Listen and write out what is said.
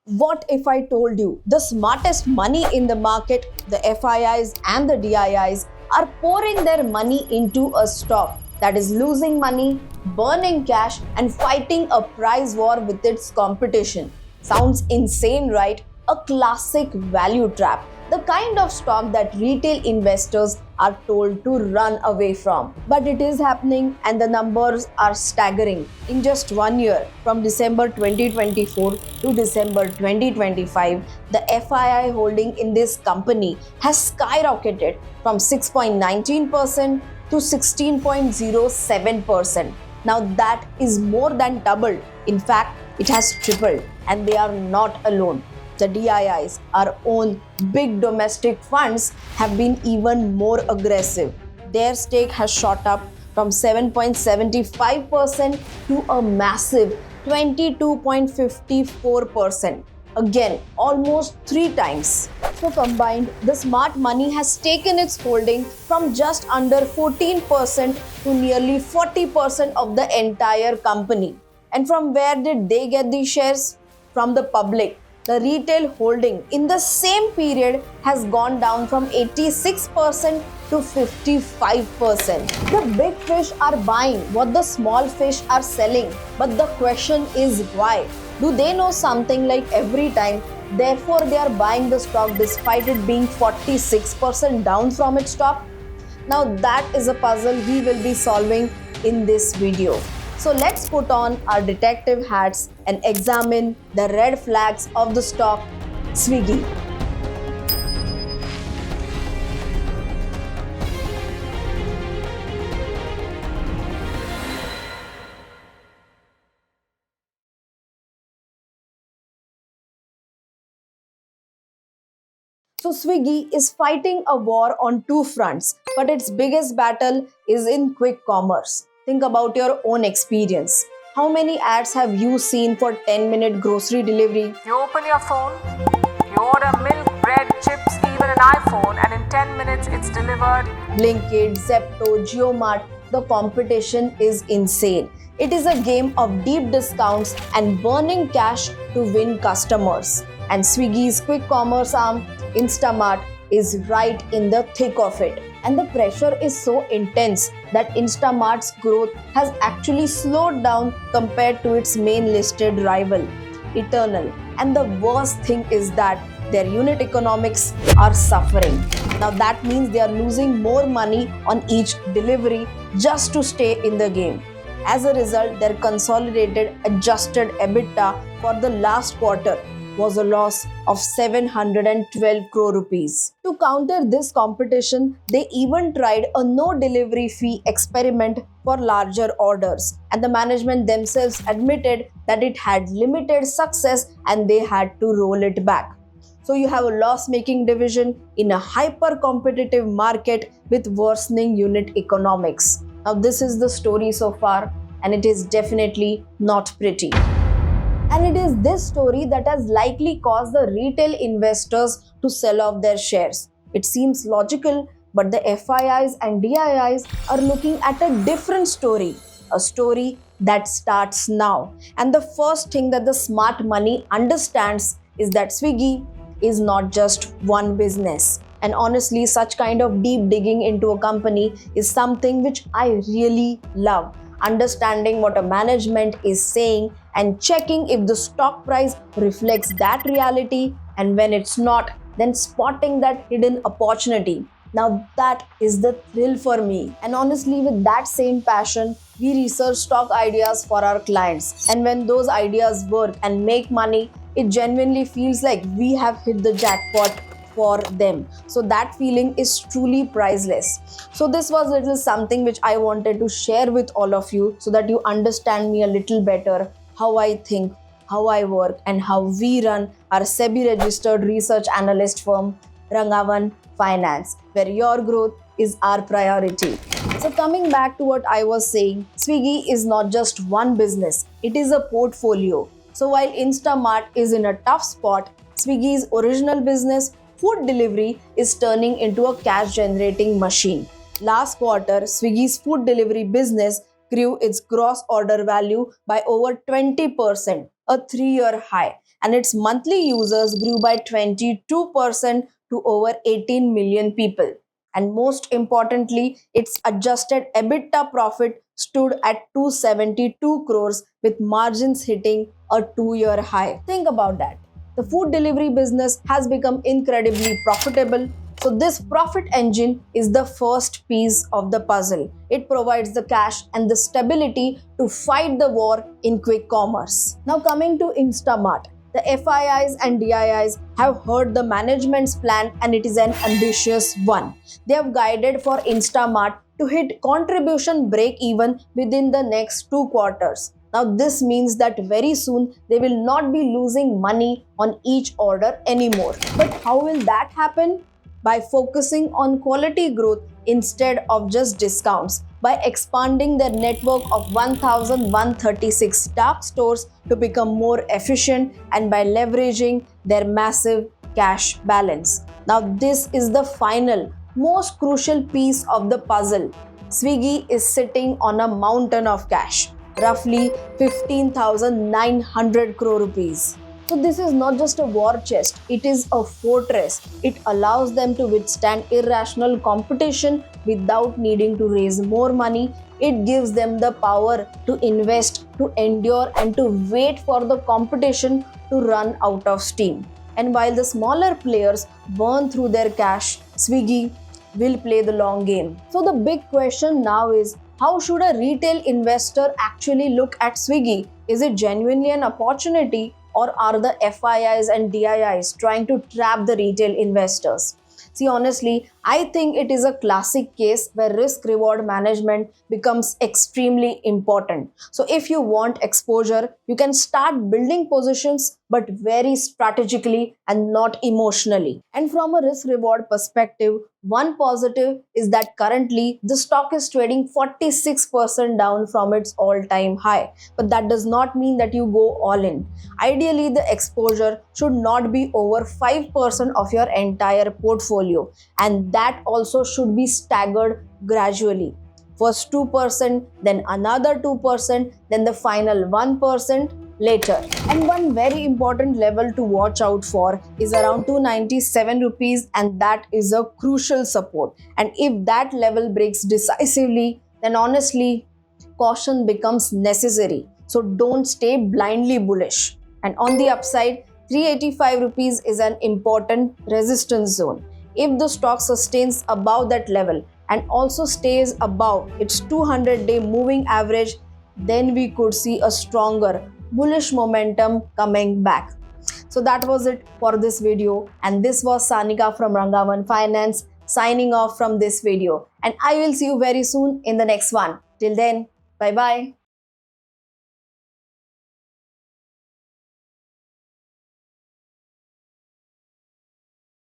What if I told you the smartest money in the market, the FIIs and the DIIs, are pouring their money into a stock that is losing money, burning cash, and fighting a price war with its competition? Sounds insane, right? A classic value trap. The kind of stock that retail investors are told to run away from. But it is happening and the numbers are staggering. In just 1 year, from December 2024 to December 2025, the FII holding in this company has skyrocketed from 6.19% to 16.07%. Now that is more than doubled. In fact, it has tripled, and they are not alone. The DIIs, our own big domestic funds, have been even more aggressive. Their stake has shot up from 7.75% to a massive 22.54%. Again, almost 3 times. So combined, the smart money has taken its holding from just under 14% to nearly 40% of the entire company. And from where did they get these shares? From the public. The retail holding in the same period has gone down from 86% to 55%. The big fish are buying what the small fish are selling. But the question is why? Do they know something like every time? Therefore, they are buying the stock despite it being 46% down from its top? Now that is a puzzle we will be solving in this video. So let's put on our detective hats and examine the red flags of the stock Swiggy. So Swiggy is fighting a war on two fronts, but its biggest battle is in quick commerce. Think about your own experience. How many ads have you seen for 10-minute grocery delivery? You open your phone, you order milk, bread, chips, even an iPhone, and in 10 minutes it's delivered. Blinkit, Zepto, JioMart, the competition is insane. It is a game of deep discounts and burning cash to win customers. And Swiggy's quick commerce arm, Instamart, is right in the thick of it. And the pressure is so intense that Instamart's growth has actually slowed down compared to its main listed rival, Eternal. And the worst thing is that their unit economics are suffering. Now that means they are losing more money on each delivery just to stay in the game. As a result, their consolidated adjusted EBITDA for the last quarter was a loss of 712 crore rupees. To counter this competition, they even tried a no delivery fee experiment for larger orders, and the management themselves admitted that it had limited success and they had to roll it back. So you have a loss-making division in a hyper-competitive market with worsening unit economics. Now this is the story so far, and it is definitely not pretty. And it is this story that has likely caused the retail investors to sell off their shares. It seems logical, but the FIIs and DIIs are looking at a different story, a story that starts now. And the first thing that the smart money understands is that Swiggy is not just one business. And honestly, such kind of deep digging into a company is something which I really love. Understanding what a management is saying and checking if the stock price reflects that reality, and when it's not, then spotting that hidden opportunity. Now that is the thrill for me. And honestly, with that same passion, we research stock ideas for our clients. And when those ideas work and make money, it genuinely feels like we have hit the jackpot for them. So that feeling is truly priceless. So this was little something which I wanted to share with all of you so that you understand me a little better, how I think, how I work, and how we run our SEBI registered research analyst firm, Rangavan Finance, where your growth is our priority. So coming back to what I was saying, Swiggy is not just one business, it is a portfolio. So while Instamart is in a tough spot, Swiggy's original business, food delivery, is turning into a cash generating machine. Last quarter, Swiggy's food delivery business grew its gross order value by over 20%, a 3-year high. and its monthly users grew by 22% to over 18 million people. And most importantly, its adjusted EBITDA profit stood at 272 crores with margins hitting a 2-year high. Think about that. The food delivery business has become incredibly profitable. So, this profit engine is the first piece of the puzzle. It provides the cash and the stability to fight the war in quick commerce. Now, coming to Instamart. The FIIs and DIIs have heard the management's plan, and it is an ambitious one. They have guided for Instamart to hit contribution break even within the next 2 quarters. Now, this means that very soon they will not be losing money on each order anymore. But how will that happen? By focusing on quality growth instead of just discounts, by expanding their network of 1,136 dark stores to become more efficient, and by leveraging their massive cash balance. Now, this is the final, most crucial piece of the puzzle. Swiggy is sitting on a mountain of cash, roughly 15,900 crore rupees. So this is not just a war chest, it is a fortress. It allows them to withstand irrational competition without needing to raise more money. It gives them the power to invest, to endure, and to wait for the competition to run out of steam. And while the smaller players burn through their cash, Swiggy will play the long game. So the big question now is, how should a retail investor actually look at Swiggy? Is it genuinely an opportunity, or are the FIIs and DIIs trying to trap the retail investors? See, honestly, I think it is a classic case where risk-reward management becomes extremely important. So if you want exposure, you can start building positions, but very strategically and not emotionally. And from a risk-reward perspective, one positive is that currently the stock is trading 46% down from its all-time high. But that does not mean that you go all in. Ideally, the exposure should not be over 5% of your entire portfolio, and that also should be staggered gradually. First 2%, then another 2%, then the final 1% later. And one very important level to watch out for is around 297 rupees, and that is a crucial support. And if that level breaks decisively, then honestly, caution becomes necessary. So don't stay blindly bullish. And on the upside, 385 rupees is an important resistance zone. If the stock sustains above that level and also stays above its 200-day moving average, then we could see a stronger bullish momentum coming back. So that was it for this video, and this was Sanika from Rangavan Finance signing off from this video, and I will see you very soon in the next one. Till then, bye bye.